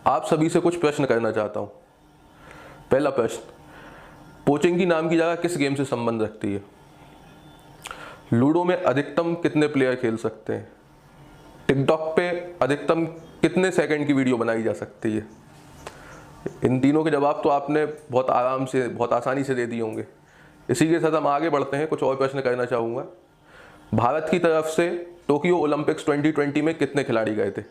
आप सभी से कुछ प्रश्न करना चाहता हूँ। पहला प्रश्न, पोचिंकी नाम की जगह किस गेम से संबंध रखती है? लूडो में अधिकतम कितने प्लेयर खेल सकते हैं? टिकटॉक पे अधिकतम कितने सेकंड की वीडियो बनाई जा सकती है? इन तीनों के जवाब तो आपने बहुत आराम से, बहुत आसानी से दे दिए होंगे। इसी के साथ हम आगे बढ़ते हैं। कुछ और प्रश्न करना चाहूँगा। भारत की तरफ से टोक्यो ओलंपिक्स 2020 में कितने खिलाड़ी गए थे?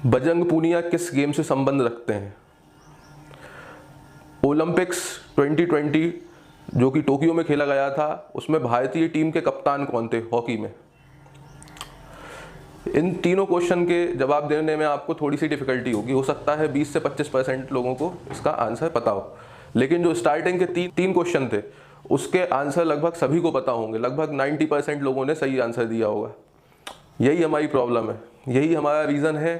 बजरंग पूनिया किस गेम से संबंध रखते हैं? ओलंपिक्स 2020 जो कि टोक्यो में खेला गया था, उसमें भारतीय टीम के कप्तान कौन थे हॉकी में? इन तीनों क्वेश्चन के जवाब देने में आपको थोड़ी सी डिफिकल्टी होगी। हो सकता है 20 से 25% लोगों को इसका आंसर पता हो, लेकिन जो स्टार्टिंग के तीन क्वेश्चन थे उसके आंसर लगभग सभी को पता होंगे। लगभग 90% लोगों ने सही आंसर दिया होगा। यही हमारी प्रॉब्लम है, यही हमारा रीज़न है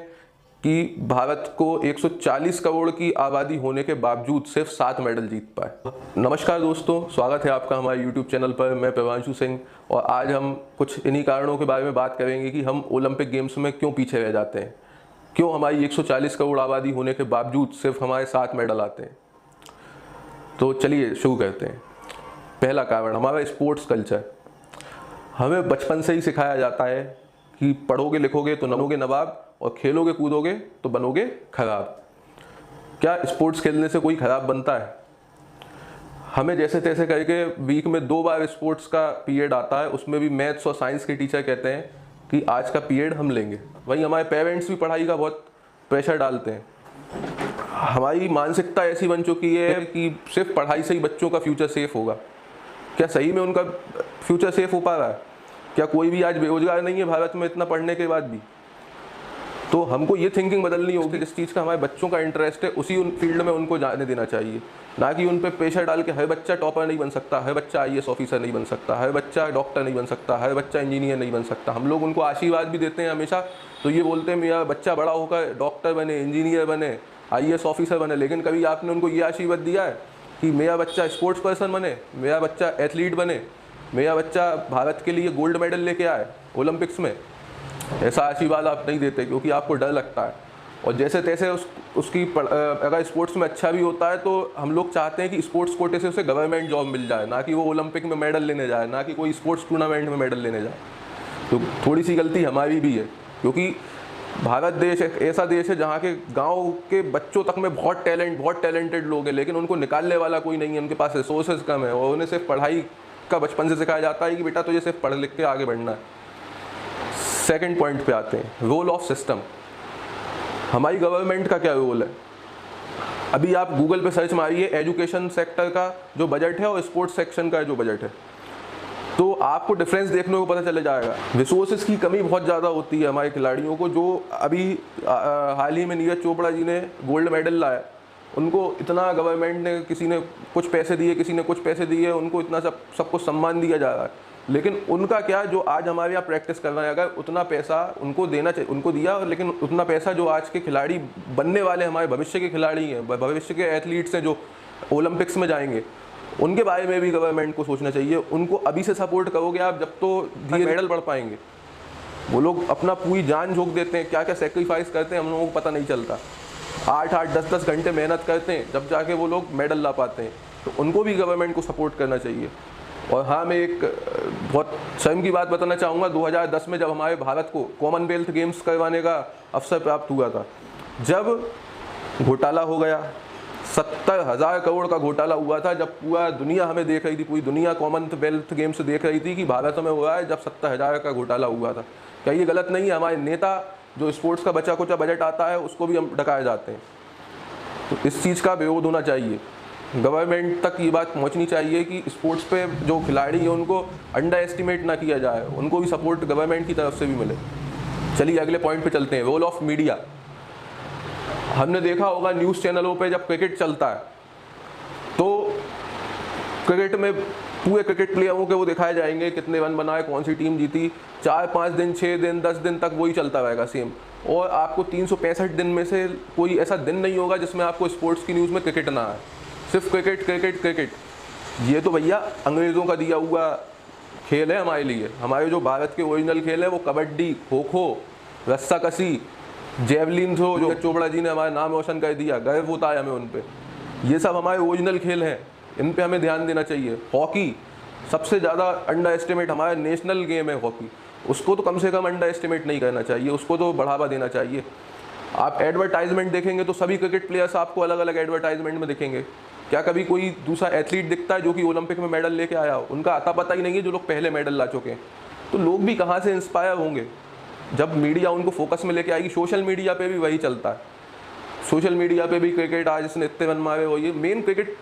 कि भारत को 140 करोड़ की आबादी होने के बावजूद सिर्फ 7 मेडल जीत पाए। नमस्कार दोस्तों, स्वागत है आपका हमारे YouTube चैनल पर। मैं प्रभांशु सिंह और आज हम कुछ इन्हीं कारणों के बारे में बात करेंगे कि हम ओलंपिक गेम्स में क्यों पीछे रह जाते हैं, क्यों हमारी 140 करोड़ आबादी होने के बावजूद सिर्फ हमारे 7 मेडल आते हैं। तो चलिए शुरू करते हैं। पहला कारण, हमारा स्पोर्ट्स कल्चर। हमें बचपन से ही सिखाया जाता है कि पढ़ोगे लिखोगे तो बनोगे नवाब और खेलोगे कूदोगे तो बनोगे खराब। क्या स्पोर्ट्स खेलने से कोई खराब बनता है? हमें जैसे तैसे करके वीक में 2 बार स्पोर्ट्स का पीरियड आता है, उसमें भी मैथ्स और साइंस के टीचर कहते हैं कि आज का पीरियड हम लेंगे। वहीं हमारे पेरेंट्स भी पढ़ाई का बहुत प्रेशर डालते हैं। हमारी मानसिकता ऐसी बन चुकी है कि सिर्फ पढ़ाई से ही बच्चों का फ्यूचर सेफ होगा। क्या सही में उनका फ्यूचर सेफ हो पा रहा है? क्या कोई भी आज बेरोजगार नहीं है भारत में इतना पढ़ने के बाद भी? तो हमको ये थिंकिंग बदलनी होगी। जिस चीज़ का हमारे बच्चों का इंटरेस्ट है उसी फील्ड में उनको जाने देना चाहिए, ना कि उन पर प्रेशर डाल के हर बच्चा टॉपर नहीं बन सकता, हर बच्चा IAS ऑफिसर नहीं बन सकता, हर बच्चा डॉक्टर नहीं बन सकता, हर बच्चा इंजीनियर नहीं बन सकता। हम लोग उनको आशीर्वाद भी देते हैं हमेशा, तो ये बोलते हैं मेरा बच्चा बड़ा होकर डॉक्टर बने, इंजीनियर बने, IAS ऑफिसर बने, लेकिन कभी आपने उनको ये आशीर्वाद दिया है कि मेरा बच्चा स्पोर्ट्स पर्सन बने, मेरा बच्चा एथलीट बने, मेरा बच्चा भारत के लिए गोल्ड मेडल लेके आए ओलंपिक्स में? ऐसा आशीर्वाद आप नहीं देते क्योंकि आपको डर लगता है। और जैसे तैसे उसकी अगर स्पोर्ट्स में अच्छा भी होता है तो हम लोग चाहते हैं कि स्पोर्ट्स कोटे से उसे गवर्नमेंट जॉब मिल जाए, ना कि वो ओलंपिक में मेडल लेने जाए, ना कि कोई स्पोर्ट्स टूर्नामेंट में मेडल लेने जाए। तो थोड़ी सी गलती हमारी भी है, क्योंकि भारत देश एक ऐसा देश है जहाँ के गांव के बच्चों तक में बहुत टैलेंटेड लोग हैं, लेकिन उनको निकालने वाला कोई नहीं है। उनके पास रिसोर्सेज कम है और उन्हें सिर्फ पढ़ाई का बचपन से सिखाया जाता है कि बेटा तुझे सिर्फ पढ़ लिख के आगे बढ़ना है। सेकंड पॉइंट पे आते हैं, रोल ऑफ सिस्टम। हमारी गवर्नमेंट का क्या रोल है? अभी आप गूगल पे सर्च मारिए एजुकेशन सेक्टर का जो बजट है और स्पोर्ट्स सेक्शन का जो बजट है, तो आपको डिफरेंस देखने को पता चले जाएगा। रिसोर्सेज की कमी बहुत ज़्यादा होती है हमारे खिलाड़ियों को। जो अभी हाल ही में नीरज चोपड़ा जी ने गोल्ड मेडल लाया, उनको इतना गवर्नमेंट ने, किसी ने कुछ पैसे दिए, किसी ने कुछ पैसे दिए, उनको इतना सबको सम्मान दिया जा रहा है। लेकिन उनका क्या, जो आज हमारे यहाँ प्रैक्टिस कर रहे हैं, अगर उतना पैसा उनको देना चाहिए, उनको दिया, लेकिन उतना पैसा जो आज के खिलाड़ी बनने वाले हमारे भविष्य के खिलाड़ी हैं, भविष्य के एथलीट्स हैं जो ओलंपिक्स में जाएंगे, उनके बारे में भी गवर्नमेंट को सोचना चाहिए। उनको अभी से सपोर्ट करोगे आप, जब तो धीरे मेडल बढ़ पाएंगे। वो लोग अपना पूरी जान झोंक देते हैं, क्या क्या सेक्रीफाइस करते हैं हम लोगों को पता नहीं चलता। 8-8, 10-10 घंटे मेहनत करते हैं, जब जाके वो लोग मेडल ला पाते हैं। तो उनको भी गवर्नमेंट को सपोर्ट करना चाहिए। और हाँ, मैं एक बहुत शर्म की बात बताना चाहूँगा। 2010 में जब हमारे भारत को कॉमनवेल्थ गेम्स करवाने का अवसर प्राप्त हुआ था, जब घोटाला हो गया, 70,000 करोड़ का घोटाला हुआ था, जब पूरा दुनिया हमें देख रही थी, पूरी दुनिया कॉमनवेल्थ गेम्स देख रही थी कि भारत में हुआ है, जब 70,000 का घोटाला हुआ था। क्या ये गलत नहीं है? हमारे नेता जो स्पोर्ट्स का बचा कुचा बजट आता है उसको भी हम डकाए जाते हैं। तो इस चीज़ का विरोध होना चाहिए। गवर्नमेंट तक ये बात पहुंचनी चाहिए कि स्पोर्ट्स पे जो खिलाड़ी हैं उनको अंडर एस्टिमेट ना किया जाए, उनको भी सपोर्ट गवर्नमेंट की तरफ से भी मिले। चलिए अगले पॉइंट पे चलते हैं, रोल ऑफ मीडिया। हमने देखा होगा न्यूज़ चैनलों पे जब क्रिकेट चलता है तो क्रिकेट में पूरे क्रिकेट प्लेयरों के वो दिखाए जाएंगे, कितने रन बनाए, कौन सी टीम जीती। 4-5 दिन, 6 दिन, 10 दिन तक वही चलता रहेगा सेम। और आपको 365 दिन में से कोई ऐसा दिन नहीं होगा जिसमें आपको स्पोर्ट्स की न्यूज़ में क्रिकेट ना आए। सिर्फ क्रिकेट क्रिकेट क्रिकेट। ये तो भैया अंग्रेज़ों का दिया हुआ खेल है हमारे लिए। हमारे जो भारत के ओरिजिनल खेल है वो कबड्डी, खो खो, रस्साकसी, जेवलिन थ्रो जो चोपड़ा जी ने हमारा नाम रोशन कर दिया, गर्व होता है हमें उन पे। ये सब हमारे ओरिजिनल खेल हैं, इन पे हमें ध्यान देना चाहिए। हॉकी सबसे ज़्यादा अंडर एस्टिमेट, हमारा नेशनल गेम है हॉकी, उसको तो कम से कम अंडर एस्टिमेट नहीं करना चाहिए, उसको तो बढ़ावा देना चाहिए। आप एडवर्टाइजमेंट देखेंगे तो सभी क्रिकेट प्लेयर्स आपको अलग अलग एडवर्टाइजमेंट में दिखेंगे। क्या कभी कोई दूसरा एथलीट दिखता है जो कि ओलंपिक में मेडल लेके आया हो? उनका आता पता ही नहीं है जो लोग पहले मेडल ला चुके हैं। तो लोग भी कहाँ से इंस्पायर होंगे जब मीडिया उनको फोकस में लेके आएगी। सोशल मीडिया पे भी वही चलता है, सोशल मीडिया पे भी क्रिकेट आज इसने इतने रन मारे हो, ये मेन क्रिकेट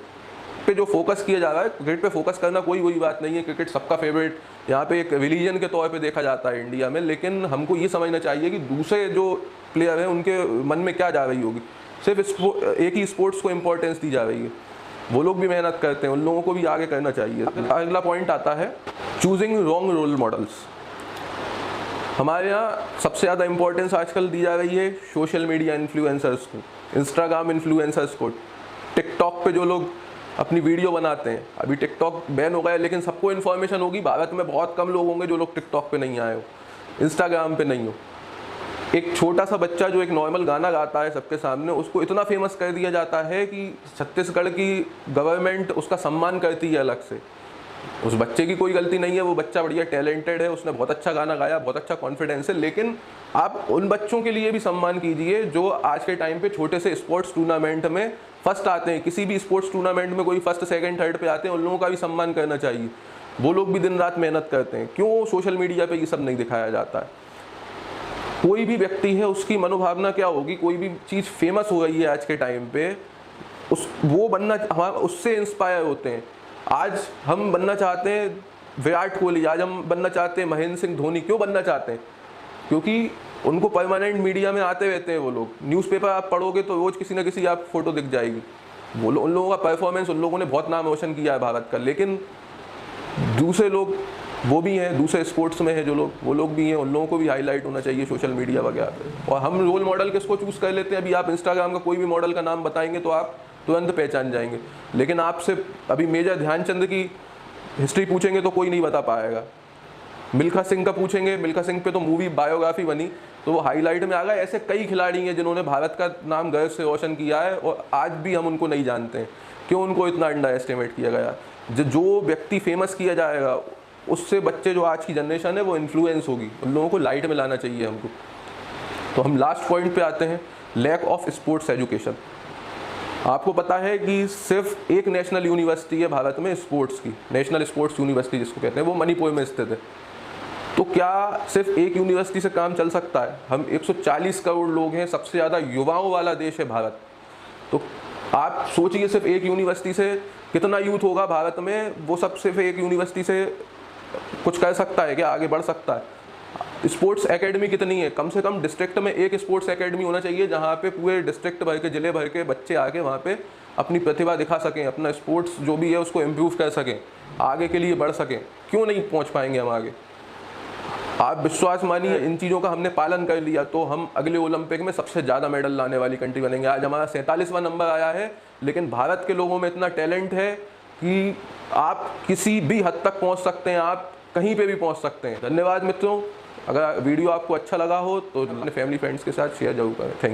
पे जो फोकस किया जा रहा है। क्रिकेट पे फोकस करना कोई बुरी बात नहीं है, क्रिकेट सबका फेवरेट, यहाँ पे एक रिलीजन के तौर पे देखा जाता है इंडिया में। लेकिन हमको ये समझना चाहिए कि दूसरे जो प्लेयर हैं उनके मन में क्या जा रही होगी। सिर्फ एक ही स्पोर्ट्स को इम्पोर्टेंस दी जा रही है, वो लोग भी मेहनत करते हैं, उन लोगों को भी आगे करना चाहिए। अगला पॉइंट आता है चूजिंग रॉन्ग रोल मॉडल्स। हमारे यहाँ सबसे ज़्यादा इंपॉर्टेंस आजकल दी जा रही है सोशल मीडिया इन्फ्लुएंसर्स को, इंस्टाग्राम इन्फ्लुएंसर्स को। टिकटॉक पे जो लोग अपनी वीडियो बनाते हैं, अभी टिकटॉक बैन हो गया लेकिन सबको इन्फॉर्मेशन होगी, भारत में बहुत कम लोग होंगे जो लोग टिकटॉक पे नहीं आए हो, इंस्टाग्राम पे नहीं हो। एक छोटा सा बच्चा जो एक नॉर्मल गाना गाता है सबके सामने, उसको इतना फेमस कर दिया जाता है कि छत्तीसगढ़ की गवर्नमेंट उसका सम्मान करती है अलग से। उस बच्चे की कोई गलती नहीं है, वो बच्चा बढ़िया टैलेंटेड है, उसने बहुत अच्छा गाना गाया, बहुत अच्छा कॉन्फिडेंस है। लेकिन आप उन बच्चों के लिए भी सम्मान कीजिए जो आज के टाइम पे छोटे से स्पोर्ट्स टूर्नामेंट में फर्स्ट आते हैं। किसी भी स्पोर्ट्स टूर्नामेंट में कोई फर्स्ट सेकंड थर्ड पे आते हैं, उन लोगों का भी सम्मान करना चाहिए। वो लोग भी दिन रात मेहनत करते हैं। क्यों सोशल मीडिया पे ये सब नहीं दिखाया जाता है? कोई भी व्यक्ति है, उसकी मनोभावना क्या होगी, कोई भी चीज़ फेमस हो गई है आज के टाइम पे, वो बनना, हम उससे इंस्पायर होते हैं। आज हम बनना चाहते हैं विराट कोहली, आज हम बनना चाहते हैं महेंद्र सिंह धोनी। क्यों बनना चाहते हैं? क्योंकि उनको परमानेंट मीडिया में आते रहते हैं वो लोग। न्यूज़पेपर आप पढ़ोगे तो रोज़ किसी ना किसी आप फोटो दिख जाएगी। उन लोगों का परफॉर्मेंस, उन लोगों ने बहुत नाम रोशन किया है भारत का। लेकिन दूसरे लोग वो भी हैं, दूसरे स्पोर्ट्स में है जो लोग, वो लोग भी हैं, उन लोगों को भी हाईलाइट होना चाहिए सोशल मीडिया वगैरह पे। और हम रोल मॉडल किसको चूज़ कर लेते हैं? अभी आप इंस्टाग्राम का कोई भी मॉडल का नाम बताएंगे तो आप तुरंत पहचान जाएंगे। लेकिन आपसे अभी मेजर ध्यानचंद की हिस्ट्री पूछेंगे तो कोई नहीं बता पाएगा। मिल्खा सिंह का पूछेंगे, मिल्खा सिंह पे तो मूवी बायोग्राफी बनी तो वो हाईलाइट में आ गया। ऐसे कई खिलाड़ी हैं जिन्होंने भारत का नाम गर्व से रोशन किया है और आज भी हम उनको नहीं जानते हैं। क्यों उनको इतना अंडर एस्टिमेट किया गया? जो व्यक्ति फेमस किया जाएगा उससे बच्चे, जो आज की जनरेशन है, वो इन्फ्लुएंस होगी। उन लोगों को लाइट में लाना चाहिए हमको। तो हम लास्ट पॉइंट पे आते हैं, लैक ऑफ स्पोर्ट्स एजुकेशन। आपको पता है कि सिर्फ एक नेशनल यूनिवर्सिटी है भारत में स्पोर्ट्स की, नेशनल स्पोर्ट्स यूनिवर्सिटी जिसको कहते हैं, वो मणिपुर में स्थित है। तो क्या सिर्फ एक यूनिवर्सिटी से काम चल सकता है? हम 140 करोड़ लोग हैं, सबसे ज़्यादा युवाओं वाला देश है भारत। तो आप सोचिए सिर्फ एक यूनिवर्सिटी से कितना यूथ होगा भारत में, वो सब सिर्फ एक यूनिवर्सिटी से कुछ कर सकता है क्या? आगे बढ़ सकता है? स्पोर्ट्स एकेडमी कितनी है? कम से कम डिस्ट्रिक्ट में एक स्पोर्ट्स एकेडमी होना चाहिए जहाँ पे पूरे डिस्ट्रिक्ट भर के, जिले भर के बच्चे आके वहाँ पे अपनी प्रतिभा दिखा सकें, अपना स्पोर्ट्स जो भी है उसको इम्प्रूव कर सकें, आगे के लिए बढ़ सकें। क्यों नहीं पहुँच पाएंगे हम आगे? आप विश्वास मानिए, इन चीज़ों का हमने पालन कर लिया तो हम अगले ओलंपिक में सबसे ज़्यादा मेडल लाने वाली कंट्री बनेंगे। आज हमारा 47वां नंबर आया है, लेकिन भारत के लोगों में इतना टैलेंट है कि आप किसी भी हद तक पहुंच सकते हैं, आप कहीं पे भी पहुंच सकते हैं। धन्यवाद मित्रों। अगर वीडियो आपको अच्छा लगा हो तो अपने फैमिली फ्रेंड्स के साथ शेयर जरूर करें। Thank you.